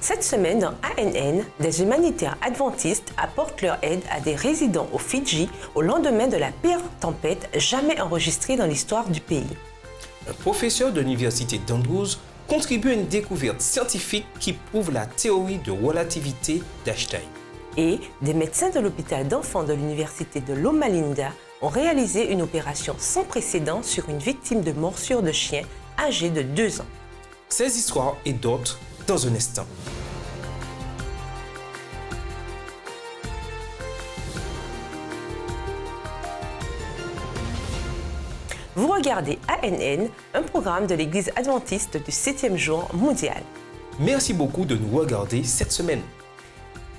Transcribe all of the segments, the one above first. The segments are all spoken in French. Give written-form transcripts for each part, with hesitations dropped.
Cette semaine, dans ANN, des humanitaires adventistes apportent leur aide à des résidents aux Fidji au lendemain de la pire tempête jamais enregistrée dans l'histoire du pays. Un professeur de l'université d'Andrews contribue à une découverte scientifique qui prouve la théorie de relativité d'Einstein. Et des médecins de l'hôpital d'enfants de l'université de Loma Linda ont réalisé une opération sans précédent sur une victime de morsure de chien âgée de 2 ans. Ces histoires et d'autres dans un instant. Vous regardez ANN, un programme de l'Église adventiste du 7e jour mondial. Merci beaucoup de nous regarder cette semaine.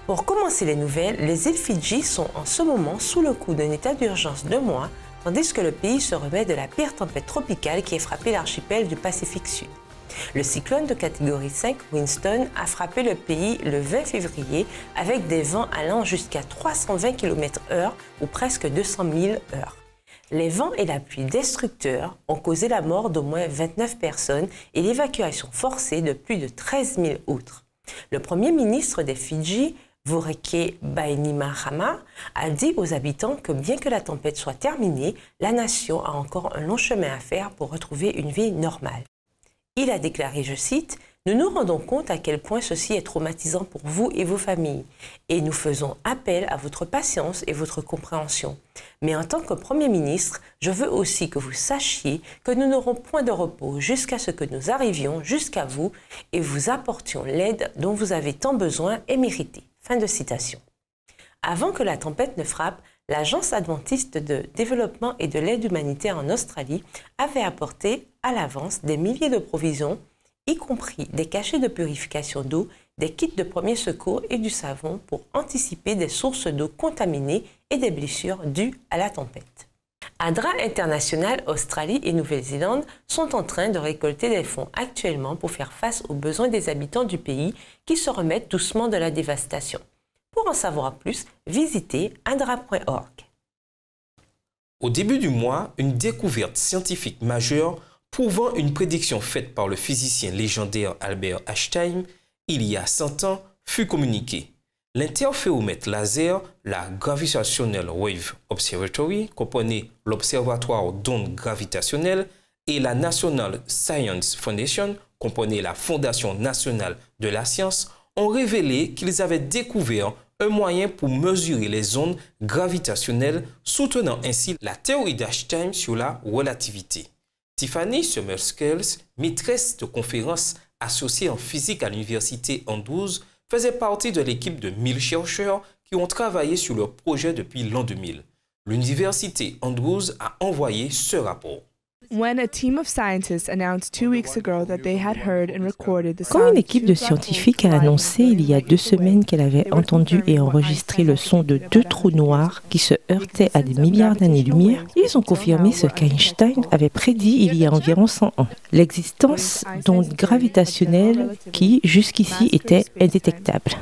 Pour commencer les nouvelles, les îles Fidji sont en ce moment sous le coup d'un état d'urgence de mois, tandis que le pays se remet de la pire tempête tropicale qui a frappé l'archipel du Pacifique Sud. Le cyclone de catégorie 5 Winston a frappé le pays le 20 février avec des vents allant jusqu'à 320 km/h ou presque 200 000 heures. Les vents et la pluie destructeurs ont causé la mort d'au moins 29 personnes et l'évacuation forcée de plus de 13 000 autres. Le premier ministre des Fidji, Voreke Bainimarama, a dit aux habitants que bien que la tempête soit terminée, la nation a encore un long chemin à faire pour retrouver une vie normale. Il a déclaré, je cite, « Nous nous rendons compte à quel point ceci est traumatisant pour vous et vos familles, et nous faisons appel à votre patience et votre compréhension. Mais en tant que Premier ministre, je veux aussi que vous sachiez que nous n'aurons point de repos jusqu'à ce que nous arrivions jusqu'à vous et vous apportions l'aide dont vous avez tant besoin et mérité. » Fin de citation. Avant que la tempête ne frappe, l'Agence adventiste de développement et de l'aide humanitaire en Australie avait apporté à l'avance des milliers de provisions, y compris des cachets de purification d'eau, des kits de premiers secours et du savon pour anticiper des sources d'eau contaminées et des blessures dues à la tempête. ADRA International, Australie et Nouvelle-Zélande sont en train de récolter des fonds actuellement pour faire face aux besoins des habitants du pays qui se remettent doucement de la dévastation. Pour en savoir plus, visitez adra.org. Au début du mois, une découverte scientifique majeure prouvant une prédiction faite par le physicien légendaire Albert Einstein il y a 100 ans fut communiquée. L'interféromètre laser, la Gravitational Wave Observatory, comprenait l'Observatoire d'ondes gravitationnelles, et la National Science Foundation, comprenait la Fondation nationale de la science, ont révélé qu'ils avaient découvert un moyen pour mesurer les ondes gravitationnelles, soutenant ainsi la théorie d'Einstein sur la relativité. Tiffany Summer-Scales, maîtresse de conférences associée en physique à l'université Andrews, faisait partie de l'équipe de 1000 chercheurs qui ont travaillé sur leur projet depuis l'an 2000. L'université Andrews a envoyé ce rapport. Quand une équipe de scientifiques a annoncé il y a 2 semaines qu'elle avait entendu et enregistré le son de 2 trous noirs qui se heurtaient à des milliards d'années-lumière, ils ont confirmé ce qu'Einstein avait prédit il y a environ 100 ans, l'existence d'ondes gravitationnelles qui, jusqu'ici, étaient indétectables.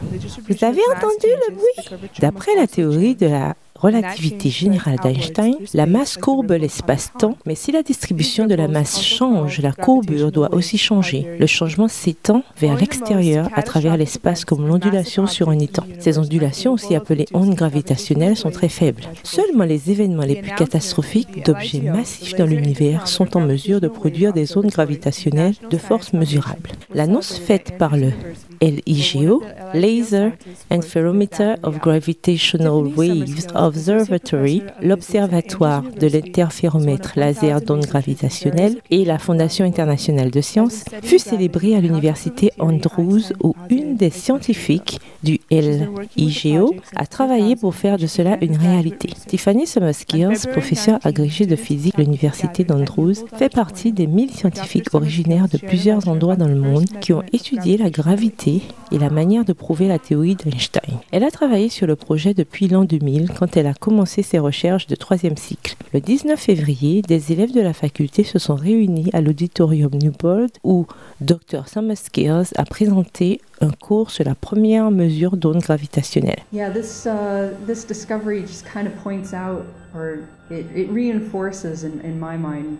Vous avez entendu le bruit? D'après la théorie de la relativité générale d'Einstein, la masse courbe l'espace-temps, mais si la distribution de la masse change, la courbure doit aussi changer. Le changement s'étend vers l'extérieur à travers l'espace comme l'ondulation sur un étang. Ces ondulations, aussi appelées ondes gravitationnelles, sont très faibles. Seulement les événements les plus catastrophiques d'objets massifs dans l'univers sont en mesure de produire des ondes gravitationnelles de force mesurable. L'annonce faite par le LIGO, Laser Interferometer of Gravitational Waves Observatory, l'Observatoire de l'interféromètre laser d'ondes gravitationnelles et la Fondation internationale de sciences, fut célébrée à l'université Andrews où une des scientifiques du LIGO a travaillé pour faire de cela une réalité. Tiffany Summer-Scales, professeure agrégée de physique à l'université d'Andrews, fait partie des 1000 scientifiques originaires de plusieurs endroits dans le monde qui ont étudié la gravité et la manière de prouver la théorie d'Einstein. Elle a travaillé sur le projet depuis l'an 2000 quand elle a commencé ses recherches de 3e cycle. Le 19 février, des élèves de la faculté se sont réunis à l'auditorium Newport où Dr. Summer-Scales a présenté un cours sur la première mesure d'ondes gravitationnelles. This discovery just kind of points out, or it reinforces in my mind,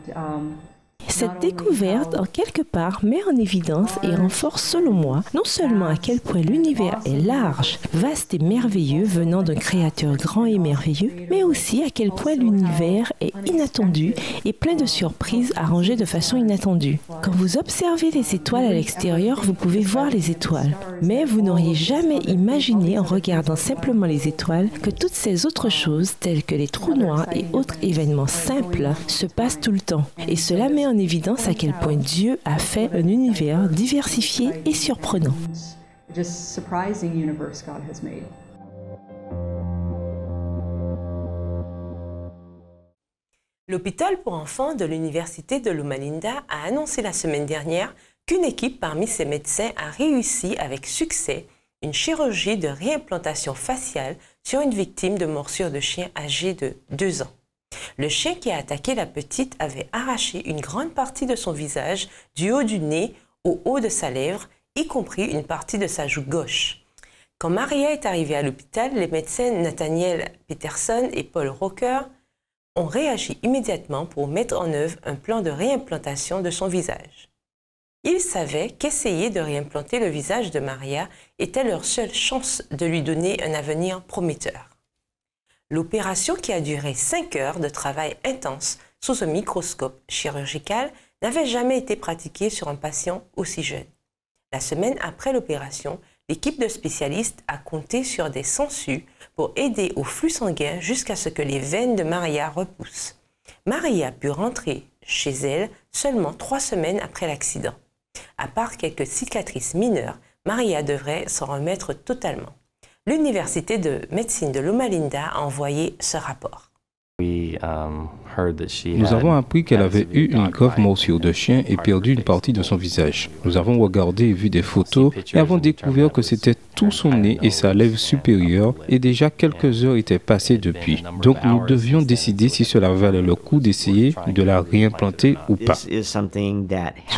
Cette découverte, en quelque part, met en évidence et renforce, selon moi, non seulement à quel point l'univers est large, vaste et merveilleux venant d'un créateur grand et merveilleux, mais aussi à quel point l'univers est inattendu et plein de surprises arrangées de façon inattendue. Quand vous observez les étoiles à l'extérieur, vous pouvez voir les étoiles, mais vous n'auriez jamais imaginé en regardant simplement les étoiles que toutes ces autres choses, telles que les trous noirs et autres événements simples, se passent tout le temps. Et cela met en évidence à quel point Dieu a fait un univers diversifié et surprenant. L'hôpital pour enfants de l'Université de Loma Linda a annoncé la semaine dernière qu'une équipe parmi ses médecins a réussi avec succès une chirurgie de réimplantation faciale sur une victime de morsure de chien âgée de 2 ans. Le chien qui a attaqué la petite avait arraché une grande partie de son visage, du haut du nez au haut de sa lèvre, y compris une partie de sa joue gauche. Quand Maria est arrivée à l'hôpital, les médecins Nathaniel Peterson et Paul Rocker ont réagi immédiatement pour mettre en œuvre un plan de réimplantation de son visage. Ils savaient qu'essayer de réimplanter le visage de Maria était leur seule chance de lui donner un avenir prometteur. L'opération, qui a duré 5 heures de travail intense sous un microscope chirurgical, n'avait jamais été pratiquée sur un patient aussi jeune. La semaine après l'opération, l'équipe de spécialistes a compté sur des sangsues pour aider au flux sanguin jusqu'à ce que les veines de Maria repoussent. Maria a pu rentrer chez elle seulement 3 semaines après l'accident. À part quelques cicatrices mineures, Maria devrait s'en remettre totalement. L'Université de médecine de Loma Linda a envoyé ce rapport. Nous avons appris qu'elle avait eu une grave morsure de chien et perdu une partie de son visage. Nous avons regardé et vu des photos et avons découvert que c'était tout son nez et sa lèvre supérieure et déjà quelques heures étaient passées depuis. Donc nous devions décider si cela valait le coup d'essayer de la réimplanter ou pas. C'est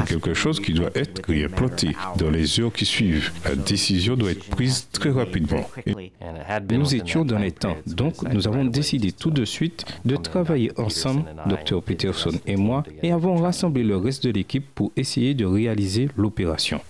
quelque chose qui doit être réimplanté dans les heures qui suivent. La décision doit être prise très rapidement. Nous étions dans les temps, donc nous avons décidé tout de suite de travailler ensemble, Dr Peterson et moi, et avons rassemblé le reste de l'équipe pour essayer de réaliser l'opération.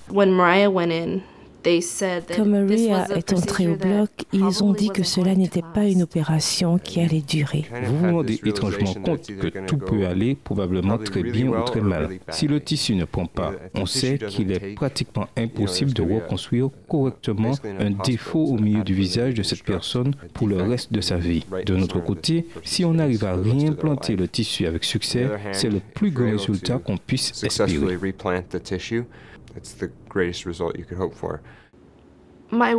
Quand Maria est entrée au bloc, ils ont dit que cela n'était pas une opération qui allait durer. Vous vous rendez étrangement compte que tout peut aller probablement très bien ou très mal. Si le tissu ne prend pas, on sait qu'il est pratiquement impossible de reconstruire correctement un défaut au milieu du visage de cette personne pour le reste de sa vie. De notre côté, si on arrive à réimplanter le tissu avec succès, c'est le plus grand résultat qu'on puisse espérer. Ma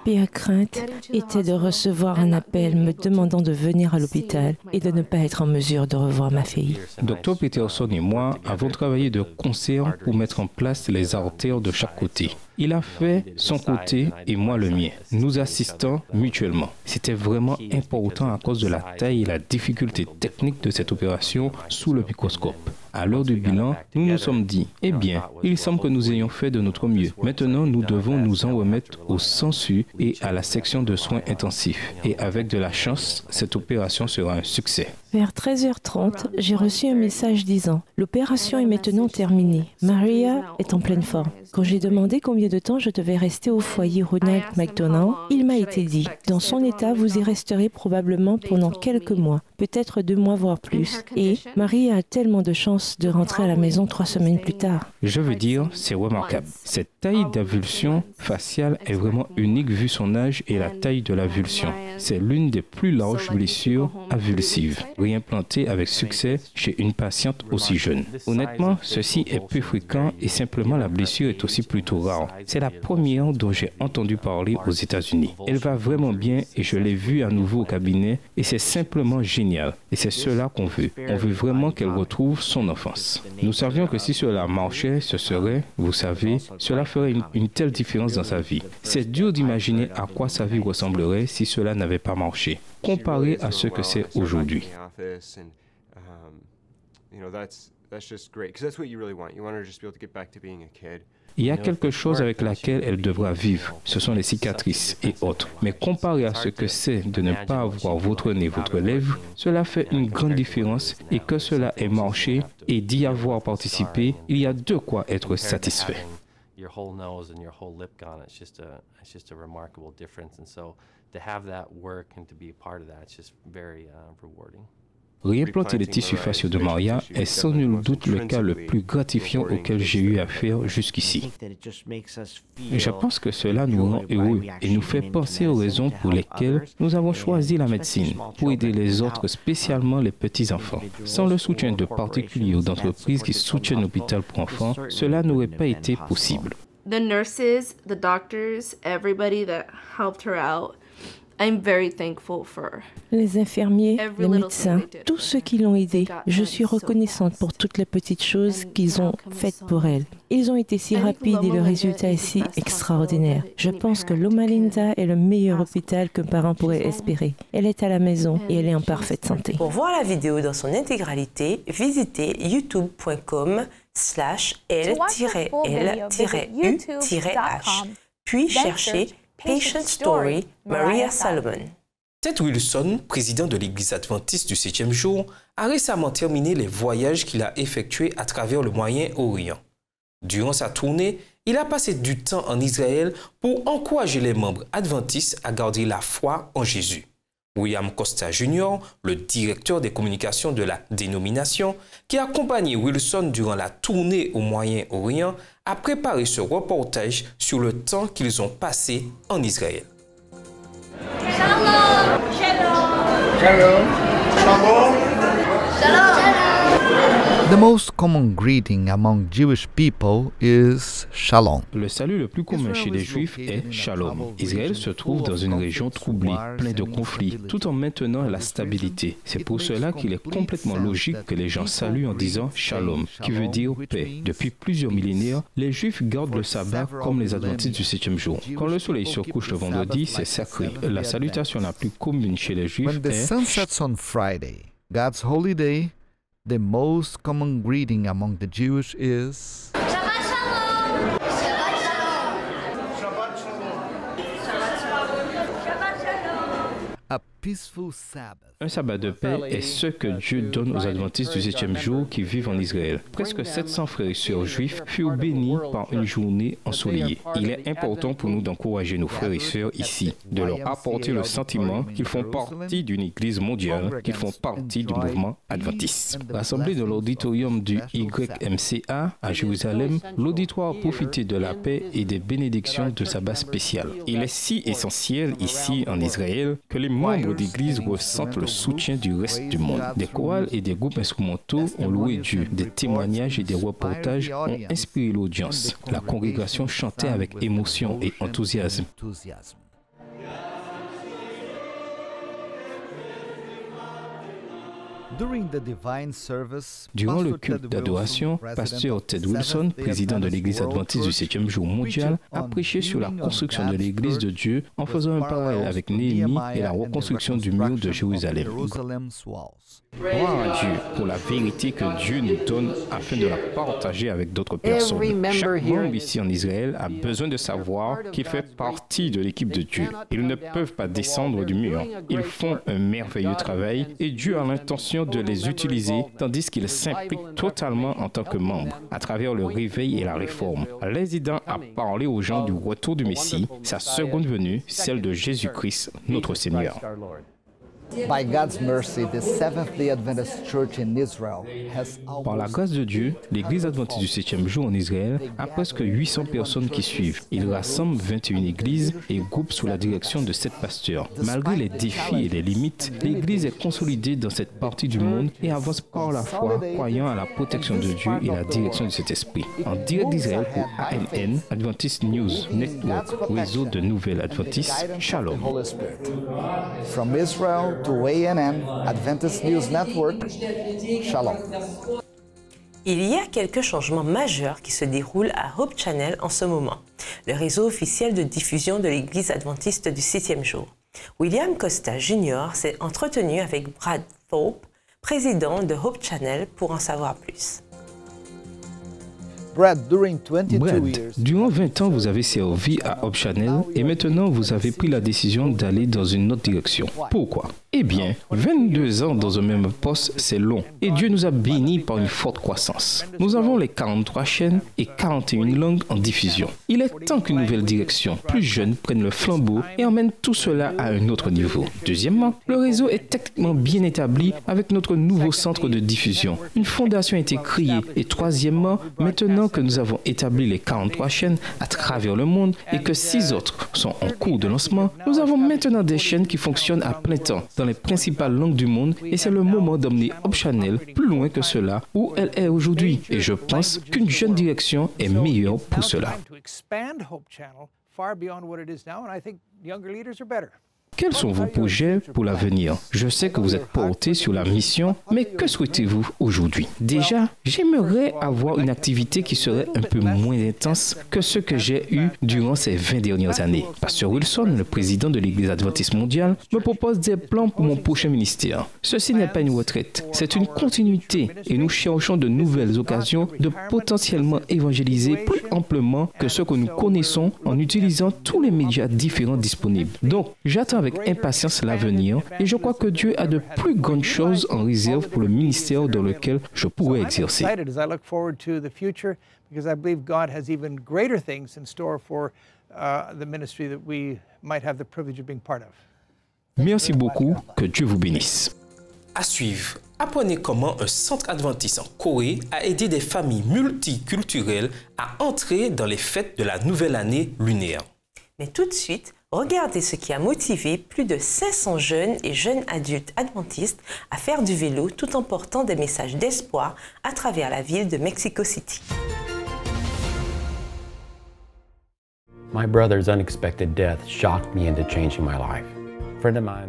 pire crainte était de recevoir un appel me demandant de venir à l'hôpital et de ne pas être en mesure de revoir ma fille. Dr Peterson et moi avons travaillé de concert pour mettre en place les artères de chaque côté. Il a fait son côté et moi le mien. Nous assistons mutuellement. C'était vraiment important à cause de la taille et la difficulté technique de cette opération sous le microscope. À l'heure du bilan, nous nous sommes dit, eh bien, il semble que nous ayons fait de notre mieux. Maintenant, nous devons nous en remettre au SAMU et à la section de soins intensifs. Et avec de la chance, cette opération sera un succès. Vers 13h30, j'ai reçu un message disant « L'opération est maintenant terminée. Maria est en pleine forme. » Quand j'ai demandé combien de temps je devais rester au foyer Ronald McDonald, il m'a été dit « Dans son état, vous y resterez probablement pendant quelques mois, peut-être 2 mois voire plus. Et Maria a tellement de chance de rentrer à la maison 3 semaines plus tard. » Je veux dire, c'est remarquable. Cette taille d'avulsion faciale est vraiment unique vu son âge et la taille de l'avulsion. C'est l'une des plus larges blessures avulsives, réimplantée avec succès chez une patiente aussi jeune. Honnêtement, ceci est peu fréquent et simplement la blessure est aussi plutôt rare. C'est la première dont j'ai entendu parler aux États-Unis. Elle va vraiment bien et je l'ai vue à nouveau au cabinet et c'est simplement génial. Et c'est cela qu'on veut. On veut vraiment qu'elle retrouve son enfance. Nous savions que si cela marchait, ce serait, vous savez, cela ferait une telle différence dans sa vie. C'est dur d'imaginer à quoi sa vie ressemblerait si cela n'avait pas marché, comparé à ce que c'est aujourd'hui. Il y a quelque chose avec laquelle elle devra vivre. Ce sont les cicatrices et autres. Mais comparé à ce que c'est de ne pas avoir votre nez, votre lèvre, cela fait une grande différence et que cela ait marché et d'y avoir participé, il y a de quoi être satisfait. Your whole nose and your whole lip gone, it's just a remarkable difference. And so to have that work and to be a part of that, it's just very rewarding. Réimplanter les tissus faciaux de Maria est sans nul doute le cas le plus gratifiant auquel j'ai eu affaire jusqu'ici. Je pense que cela nous rend heureux et nous fait penser aux raisons pour lesquelles nous avons choisi la médecine, pour aider les autres, spécialement les petits-enfants. Sans le soutien de particuliers ou d'entreprises qui soutiennent l'hôpital pour enfants, cela n'aurait pas été possible. The nurses, the doctors, everybody that helped her out, I'm very thankful for. Les infirmiers, les médecins, tous ceux qui l'ont aidée, je suis reconnaissante pour toutes les petites choses qu'ils ont faites pour elle. Ils ont été si rapides et le résultat est si extraordinaire. Je pense que Loma Linda est le meilleur hôpital qu'un parent pourrait espérer. Elle est à la maison et elle est en parfaite santé. Pour voir la vidéo dans son intégralité, visitez youtube.com/l-l-u-h, puis cherchez Patient Story, Maria Salomon. Ted Wilson, président de l'Église adventiste du 7e jour, a récemment terminé les voyages qu'il a effectués à travers le Moyen-Orient. Durant sa tournée, il a passé du temps en Israël pour encourager les membres adventistes à garder la foi en Jésus. William Costa Jr., le directeur des communications de la dénomination, qui a accompagné Wilson durant la tournée au Moyen-Orient, a préparé ce reportage sur le temps qu'ils ont passé en Israël. Shalom! Shalom! Shalom! Shalom! The most common greeting among Jewish people is Shalom. Le salut le plus commun chez les Juifs est Shalom. Israël se trouve dans une région troublée, pleine de conflits, tout en maintenant la stabilité. C'est pour cela qu'il est complètement logique que les gens saluent en disant Shalom, qui veut dire paix. Depuis plusieurs millénaires, les Juifs gardent le sabbat comme les adventistes du 7e jour. Quand le soleil se couche le vendredi, c'est sacré. La salutation la plus commune chez les Juifs When the sun sets on Friday, God's holy day, the most common greeting among the Jewish is Shabbat Shalom! Shabbat Shalom! Shabbat Shalom! Shabbat Shalom! Shabbat Shalom! a peaceful Sabbath. Un sabbat de paix est ce que Dieu donne aux adventistes du 7e jour qui vivent en Israël. Presque 700 frères et sœurs juifs furent bénis par une journée ensoleillée. Il est important pour nous d'encourager nos frères et sœurs ici, de leur apporter le sentiment qu'ils font partie d'une église mondiale, qu'ils font partie du mouvement adventiste. Rassemblés dans l'auditorium du YMCA à Jérusalem, l'auditoire a profité de la paix et des bénédictions de sabbat spécial. Il est si essentiel ici en Israël que les membres d'église ressentent le soutien du reste du monde. Des chorales et des groupes instrumentaux ont loué Dieu. Des témoignages et des reportages ont inspiré l'audience. La congrégation chantait avec émotion et enthousiasme. Durant le culte d'adoration, pasteur Ted Wilson, président de l'Église adventiste du 7e jour mondial, a prêché sur la construction de l'Église de Dieu en faisant un parallèle avec Néhémie et la reconstruction du mur de Jérusalem. Gloire à Dieu pour la vérité que Dieu nous donne afin de la partager avec d'autres personnes. Chaque membre ici en Israël a besoin de savoir qu'il fait partie de l'équipe de Dieu. Ils ne peuvent pas descendre du mur. Ils font un merveilleux travail et Dieu a l'intention de les utiliser tandis qu'ils s'impliquent totalement en tant que membres à travers le réveil et la réforme, les aidant à parler aux gens du retour du Messie, sa seconde venue, celle de Jésus-Christ, notre Seigneur. By God's mercy, the Seventh-day Adventist Church in Israel has Par la grâce de Dieu, l'Église adventiste du 7e jour en Israël a presque 800 personnes qui suivent. Il rassemble 21 églises et groupes sous la direction de 7 pasteurs. Malgré les défis et les limites, l'Église est consolidée dans cette partie du monde et avance par la foi, croyant à la protection de Dieu et la direction de cet esprit. En direct d'Israël pour ANN, Adventist News Network, réseau de nouvelles adventistes, Shalom. from Israel to ANN, Adventist News Network, Shalom. Il y a quelques changements majeurs qui se déroulent à Hope Channel en ce moment, le réseau officiel de diffusion de l'Église adventiste du 7e jour. William Costa Jr. s'est entretenu avec Brad Thorpe, président de Hope Channel, pour en savoir plus. Brad, durant 20 ans, vous avez servi à Hope Channel et maintenant vous avez pris la décision d'aller dans une autre direction. Pourquoi? Eh bien, 22 ans dans un même poste, c'est long. Et Dieu nous a bénis par une forte croissance. Nous avons les 43 chaînes et 41 langues en diffusion. Il est temps qu'une nouvelle direction, plus jeune, prenne le flambeau et emmène tout cela à un autre niveau. Deuxièmement, le réseau est techniquement bien établi avec notre nouveau centre de diffusion. Une fondation a été créée. Et troisièmement, maintenant que nous avons établi les 43 chaînes à travers le monde et que 6 autres sont en cours de lancement, nous avons maintenant des chaînes qui fonctionnent à plein temps dans les principales langues du monde et c'est le moment d'emmener Hope Channel plus loin que cela où elle est aujourd'hui. Et je pense qu'une jeune direction est meilleure pour cela. Quels sont vos projets pour l'avenir? Je sais que vous êtes porté sur la mission, mais que souhaitez-vous aujourd'hui? Déjà, j'aimerais avoir une activité qui serait un peu moins intense que ce que j'ai eu durant ces 20 dernières années. Pasteur Wilson, le président de l'Église adventiste mondiale, me propose des plans pour mon prochain ministère. Ceci n'est pas une retraite, c'est une continuité et nous cherchons de nouvelles occasions de potentiellement évangéliser plus amplement que ce que nous connaissons en utilisant tous les médias différents disponibles. Donc, j'attends avec impatience l'avenir et je crois que Dieu a de plus grandes choses en réserve pour le ministère dans lequel je pourrais exercer. Merci beaucoup, que Dieu vous bénisse. À suivre, apprenez comment un centre adventiste en Corée a aidé des familles multiculturelles à entrer dans les fêtes de la nouvelle année lunaire. Mais tout de suite, regardez ce qui a motivé plus de 500 jeunes et jeunes adultes adventistes à faire du vélo tout en portant des messages d'espoir à travers la ville de Mexico City. My brother's unexpected death shocked me into changing my life.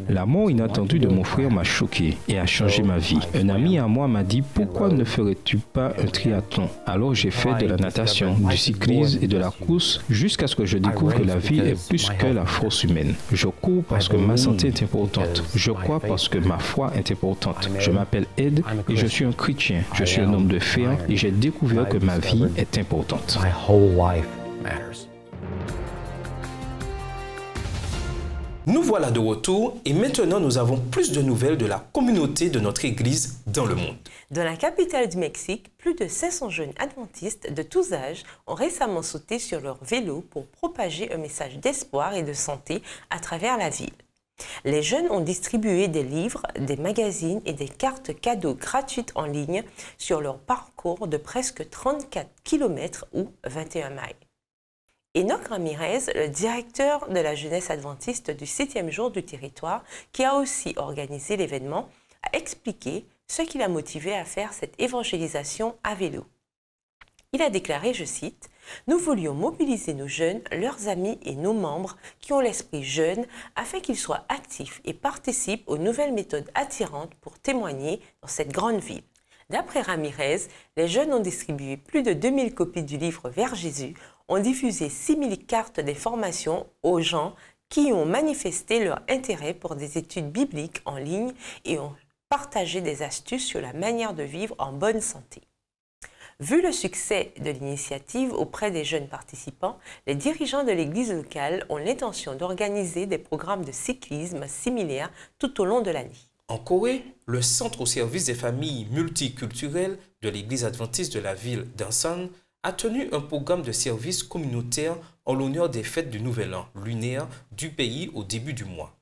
La mort inattendue de mon frère m'a choqué et a changé ma vie. Un ami à moi m'a dit « Pourquoi ne ferais-tu pas un triathlon ?» Alors j'ai fait de la natation, du cyclisme et de la course jusqu'à ce que je découvre que la vie est plus que la force humaine. Je cours parce que ma santé est importante. Je crois parce que ma foi est importante. Je m'appelle Ed et je suis un chrétien. Je suis un homme de fer et j'ai découvert que ma vie est importante. Nous voilà de retour et maintenant nous avons plus de nouvelles de la communauté de notre Église dans le monde. Dans la capitale du Mexique, plus de 500 jeunes adventistes de tous âges ont récemment sauté sur leur vélo pour propager un message d'espoir et de santé à travers la ville. Les jeunes ont distribué des livres, des magazines et des cartes cadeaux gratuites en ligne sur leur parcours de presque 34 km ou 21 miles. Enoch Ramirez, le directeur de la jeunesse adventiste du 7e jour du territoire, qui a aussi organisé l'événement, a expliqué ce qui l'a motivé à faire cette évangélisation à vélo. Il a déclaré, je cite, « Nous voulions mobiliser nos jeunes, leurs amis et nos membres qui ont l'esprit jeune afin qu'ils soient actifs et participent aux nouvelles méthodes attirantes pour témoigner dans cette grande ville. » D'après Ramirez, les jeunes ont distribué plus de 2000 copies du livre Vers Jésus, ont diffusé 6000 cartes des formations aux gens qui ont manifesté leur intérêt pour des études bibliques en ligne et ont partagé des astuces sur la manière de vivre en bonne santé. Vu le succès de l'initiative auprès des jeunes participants, les dirigeants de l'église locale ont l'intention d'organiser des programmes de cyclisme similaires tout au long de l'année. En Corée, le Centre au service des familles multiculturelles de l'église adventiste de la ville d'Ansan a tenu un programme de service communautaire en l'honneur des fêtes du Nouvel An lunaire du pays au début du mois.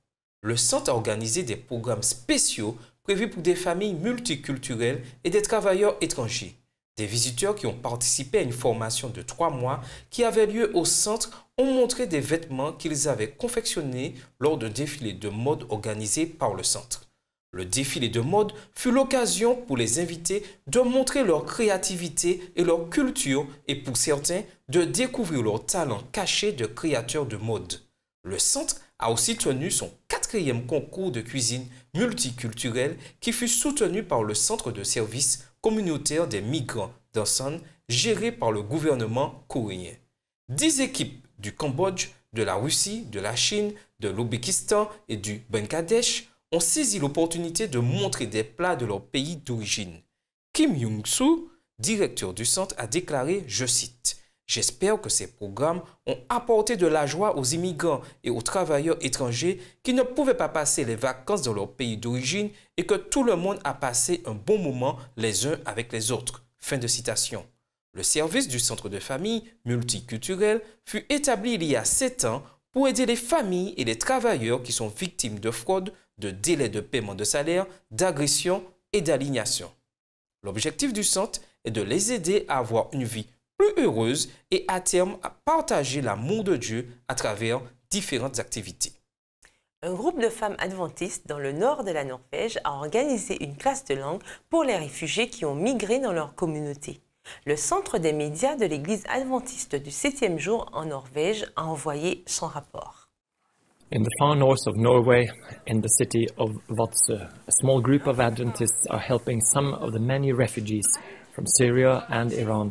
Le centre a organisé des programmes spéciaux prévus pour des familles multiculturelles et des travailleurs étrangers. Des visiteurs qui ont participé à une formation de 3 mois qui avait lieu au centre ont montré des vêtements qu'ils avaient confectionnés lors d'un défilé de mode organisé par le centre. Le défilé de mode fut l'occasion pour les invités de montrer leur créativité et leur culture et pour certains de découvrir leur talent caché de créateurs de mode. Le centre a aussi tenu son 4e concours de cuisine multiculturelle qui fut soutenu par le Centre de service communautaire des migrants d'Ansan géré par le gouvernement coréen. 10 équipes du Cambodge, de la Russie, de la Chine, de l'Ouzbékistan et du Bangladesh ont saisi l'opportunité de montrer des plats de leur pays d'origine. Kim Young-soo, directeur du centre, a déclaré, je cite, « J'espère que ces programmes ont apporté de la joie aux immigrants et aux travailleurs étrangers qui ne pouvaient pas passer les vacances dans leur pays d'origine et que tout le monde a passé un bon moment les uns avec les autres. » Fin de citation. Le service du centre de famille multiculturel fut établi il y a 7 ans pour aider les familles et les travailleurs qui sont victimes de fraude, de délais de paiement de salaire, d'agression et d'alignation. L'objectif du centre est de les aider à avoir une vie plus heureuse et à terme à partager l'amour de Dieu à travers différentes activités. Un groupe de femmes adventistes dans le nord de la Norvège a organisé une classe de langue pour les réfugiés qui ont migré dans leur communauté. Le centre des médias de l'église adventiste du 7e jour en Norvège a envoyé son rapport. In the far north of Norway, in the city of Vadsø, a small group of Adventists are helping some of the many refugees from Syria and Iran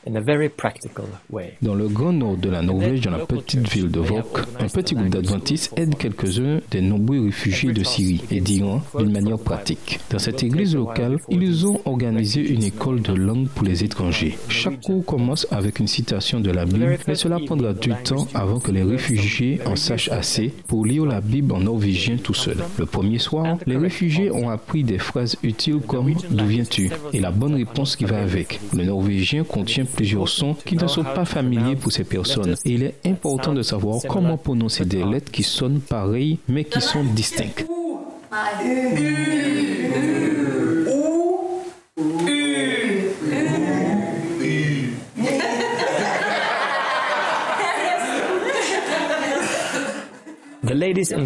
in a very practical way. Dans le grand nord de la Norvège, dans la petite ville de Vok, un petit groupe d'adventistes aide quelques-uns des nombreux réfugiés de Syrie et d'Iran d'une manière pratique. Dans cette église locale, ils ont organisé une école de langue pour les étrangers. Chaque cours commence avec une citation de la Bible, mais cela prendra du temps avant que les réfugiés en sachent assez pour lire la Bible en norvégien tout seul. Le premier soir, les réfugiés ont appris des phrases utiles comme « D'où viens-tu ?» et la bonne réponse qui va avec. Le norvégien contient plusieurs sons qui ne sont pas familiers pour ces personnes et il est important de savoir comment prononcer des lettres qui sonnent pareilles mais qui sont distinctes. Les femmes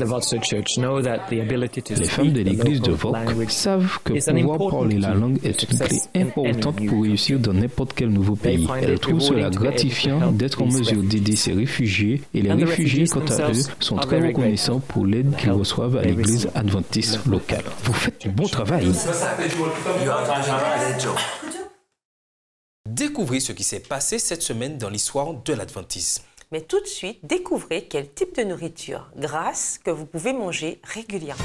de l'église de Vok savent que pouvoir parler la langue est une clé importante pour réussir dans n'importe quel nouveau pays. Elles trouvent cela gratifiant d'être en mesure d'aider ces réfugiés et les réfugiés, quant à eux, sont très reconnaissants pour l'aide qu'ils reçoivent à l'église adventiste locale. Vous faites du bon travail. Découvrez ce qui s'est passé cette semaine dans l'histoire de l'adventisme. Mais tout de suite, découvrez quel type de nourriture grasse que vous pouvez manger régulièrement.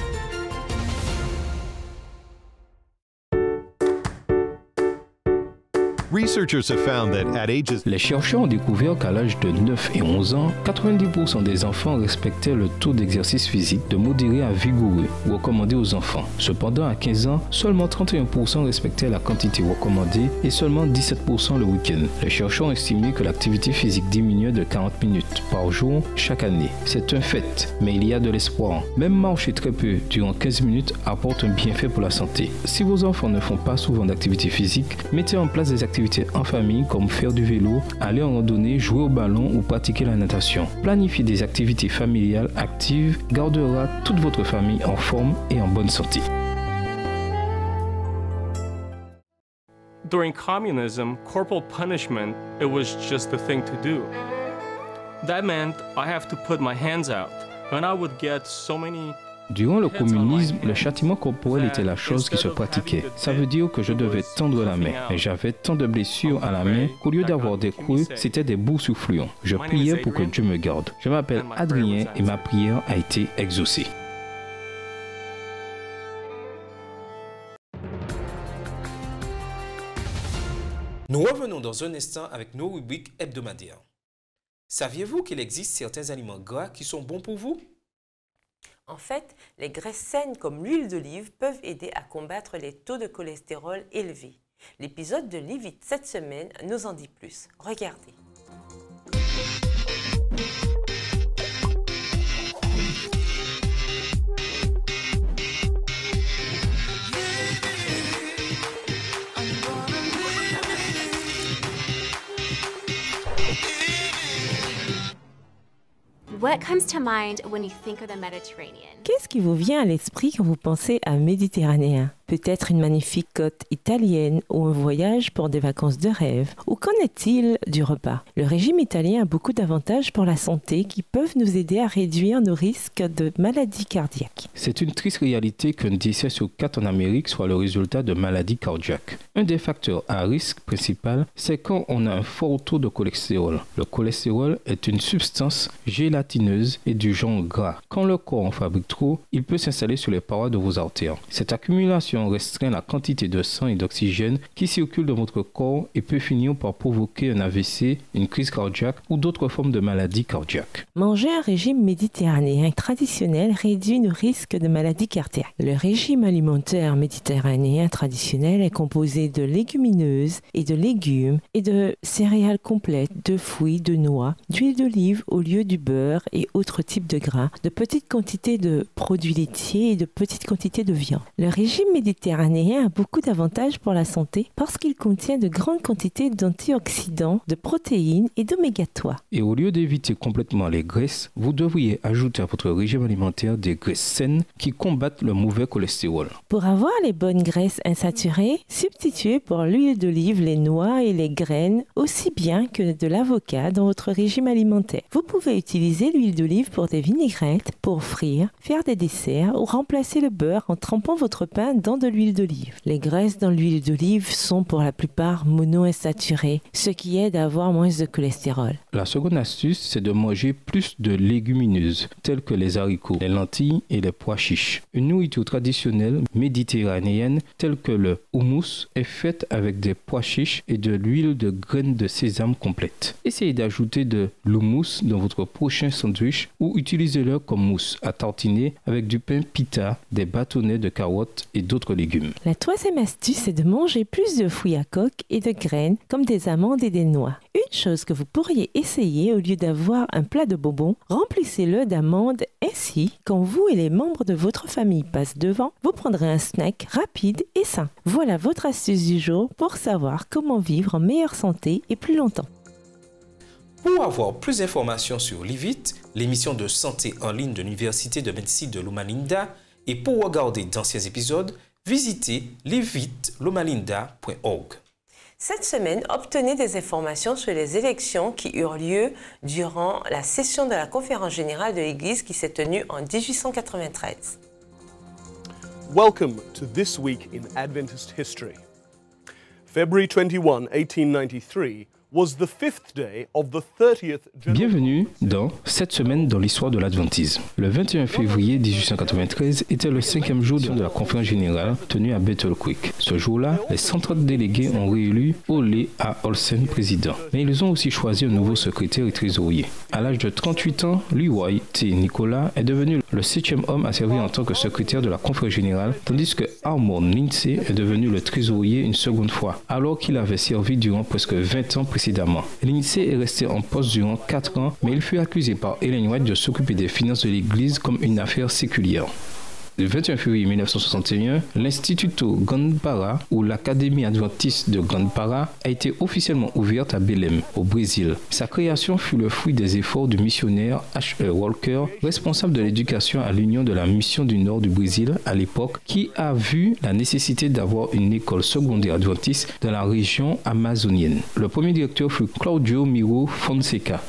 Les chercheurs ont découvert qu'à l'âge de 9 et 11 ans, 90% des enfants respectaient le taux d'exercice physique de modéré à vigoureux recommandé aux enfants. Cependant, à 15 ans, seulement 31% respectaient la quantité recommandée et seulement 17% le week-end. Les chercheurs ont estimé que l'activité physique diminuait de 40 minutes par jour chaque année. C'est un fait, mais il y a de l'espoir. Même marcher très peu durant 15 minutes apporte un bienfait pour la santé. Si vos enfants ne font pas souvent d'activité physique, mettez en place des activités en famille comme faire du vélo, aller en randonnée, jouer au ballon ou pratiquer la natation. Planifier des activités familiales actives gardera toute votre famille en forme et en bonne santé. During communism, corporal punishment, it was just the thing to do. That meant I have to put my hands out, and I would get so many. Durant le communisme, le châtiment corporel était la chose qui se pratiquait. Ça veut dire que je devais tendre la main. Et j'avais tant de blessures à la main qu'au lieu d'avoir des creux, c'était des boursouflures. Je priais pour que Dieu me garde. Je m'appelle Adrien et ma prière a été exaucée. Nous revenons dans un instant avec nos rubriques hebdomadaires. Saviez-vous qu'il existe certains aliments gras qui sont bons pour vous? En fait, les graisses saines comme l'huile d'olive peuvent aider à combattre les taux de cholestérol élevés. L'épisode de Live It cette semaine nous en dit plus. Regardez. What comes to mind when you think of the Mediterranean? Qu'est-ce qui vous vient à l'esprit quand vous pensez à méditerranéen? Peut-être une magnifique côte italienne ou un voyage pour des vacances de rêve. Ou qu'en est-il du repas? Le régime italien a beaucoup d'avantages pour la santé qui peuvent nous aider à réduire nos risques de maladies cardiaques. C'est une triste réalité qu'un décès sur 4 en Amérique soit le résultat de maladies cardiaques. Un des facteurs à risque principal, c'est quand on a un fort taux de cholestérol. Le cholestérol est une substance gélatineuse et du genre gras. Quand le corps en fabrique trop, il peut s'installer sur les parois de vos artères. Cette accumulation hypertension restreint la quantité de sang et d'oxygène qui circule dans votre corps et peut finir par provoquer un AVC, une crise cardiaque ou d'autres formes de maladies cardiaques. Manger un régime méditerranéen traditionnel réduit le risque de maladies cardiaques. Le régime alimentaire méditerranéen traditionnel est composé de légumineuses et de légumes et de céréales complètes, de fruits, de noix, d'huile d'olive au lieu du beurre et autres types de gras, de petites quantités de produits laitiers et de petites quantités de viande. Le régime méditerranéen a beaucoup d'avantages pour la santé parce qu'il contient de grandes quantités d'antioxydants, de protéines et d'oméga 3. Et au lieu d'éviter complètement les graisses, vous devriez ajouter à votre régime alimentaire des graisses saines qui combattent le mauvais cholestérol. Pour avoir les bonnes graisses insaturées, substituez pour l'huile d'olive les noix et les graines aussi bien que de l'avocat dans votre régime alimentaire. Vous pouvez utiliser l'huile d'olive pour des vinaigrettes, pour frire, faire des desserts ou remplacer le beurre en trempant votre pain dans de l'huile d'olive. Les graisses dans l'huile d'olive sont pour la plupart monoinsaturées, ce qui aide à avoir moins de cholestérol. La seconde astuce, c'est de manger plus de légumineuses, telles que les haricots, les lentilles et les pois chiches. Une nourriture traditionnelle méditerranéenne, telle que le houmous, est faite avec des pois chiches et de l'huile de graines de sésame complète. Essayez d'ajouter de l'houmous dans votre prochain sandwich ou utilisez-le comme mousse à tartiner avec du pain pita, des bâtonnets de carottes et d'autres légumes. La troisième astuce est de manger plus de fruits à coque et de graines comme des amandes et des noix. Une chose que vous pourriez essayer au lieu d'avoir un plat de bonbons, remplissez-le d'amandes. Ainsi, quand vous et les membres de votre famille passent devant, vous prendrez un snack rapide et sain. Voilà votre astuce du jour pour savoir comment vivre en meilleure santé et plus longtemps. Pour avoir plus d'informations sur Livit, l'émission de santé en ligne de l'Université de médecine de Loma Linda, et pour regarder d'anciens épisodes, visitez livitlomalinda.org. Cette semaine, obtenez des informations sur les élections qui eurent lieu durant la session de la Conférence générale de l'Église qui s'est tenue en 1893. Welcome to This Week in Adventist History. February 21, 1893 was the fifth day of the 30th. Bienvenue dans cette semaine dans l'histoire de l'Adventisme. Le 21 février 1893 était le 5e jour de la conférence générale tenue à Battle Creek. Ce jour-là, les 130 délégués ont réélu Ole A. Olsen président. Mais ils ont aussi choisi un nouveau secrétaire et trésorier. À l'âge de 38 ans, Leroy T. Nicholas est devenu le 7e homme à servir en tant que secrétaire de la conférence générale, tandis que Harmon Lindsay est devenu le trésorier une seconde fois, alors qu'il avait servi durant presque 20 ans précédemment. Lindsay est resté en poste durant 4 ans, mais il fut accusé par Ellen White de s'occuper des finances de l'Église comme une affaire séculière. Le 21 février 1961, l'Instituto Grande-Para, ou l'Académie adventiste de Grande-Para, a été officiellement ouverte à Belém, au Brésil. Sa création fut le fruit des efforts du missionnaire H.E. Walker, responsable de l'éducation à l'Union de la Mission du Nord du Brésil à l'époque, qui a vu la nécessité d'avoir une école secondaire adventiste dans la région amazonienne. Le premier directeur fut Claudio Miro Fonseca.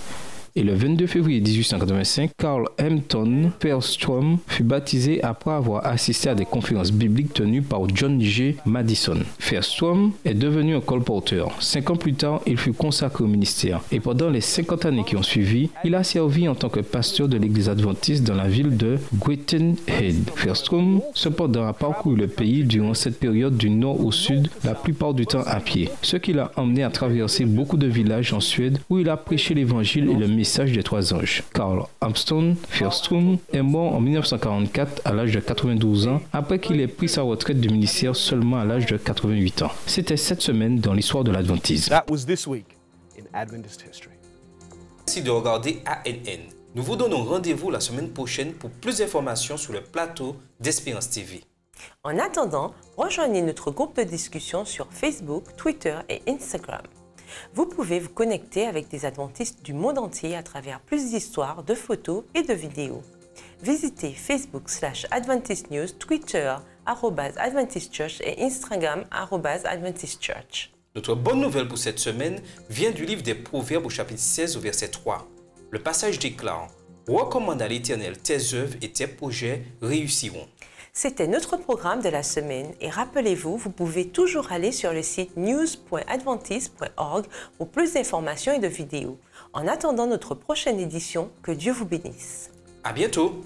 Et le 22 février 1885, Carl Hampton Fairstrom fut baptisé après avoir assisté à des conférences bibliques tenues par John J. Madison. Fairstrom est devenu un colporteur. 5 ans plus tard, il fut consacré au ministère. Et pendant les 50 années qui ont suivi, il a servi en tant que pasteur de l'église adventiste dans la ville de Grottenhead. Fairstrom, cependant, a parcouru le pays durant cette période du nord au sud, la plupart du temps à pied. Ce qui l'a emmené à traverser beaucoup de villages en Suède où il a prêché l'évangile et le message des 3 anges. Carl Hampton Fairstrom est mort en 1944 à l'âge de 92 ans après qu'il ait pris sa retraite du ministère seulement à l'âge de 88 ans. C'était cette semaine dans l'histoire de l'Adventisme. That was this week in Adventist history. Merci de regarder ANN. Nous vous donnons rendez-vous la semaine prochaine pour plus d'informations sur le plateau d'Espérance TV. En attendant, rejoignez notre groupe de discussion sur Facebook, Twitter et Instagram. Vous pouvez vous connecter avec des adventistes du monde entier à travers plus d'histoires, de photos et de vidéos. Visitez Facebook/Adventist News, Twitter @Adventist Church et Instagram @AdventistChurch. Notre bonne nouvelle pour cette semaine vient du livre des Proverbes au chapitre 16 au verset 3. Le passage déclare « Recommande à l'Éternel tes œuvres et tes projets réussiront ». C'était notre programme de la semaine et rappelez-vous, vous pouvez toujours aller sur le site news.adventist.org pour plus d'informations et de vidéos. En attendant notre prochaine édition, que Dieu vous bénisse. À bientôt!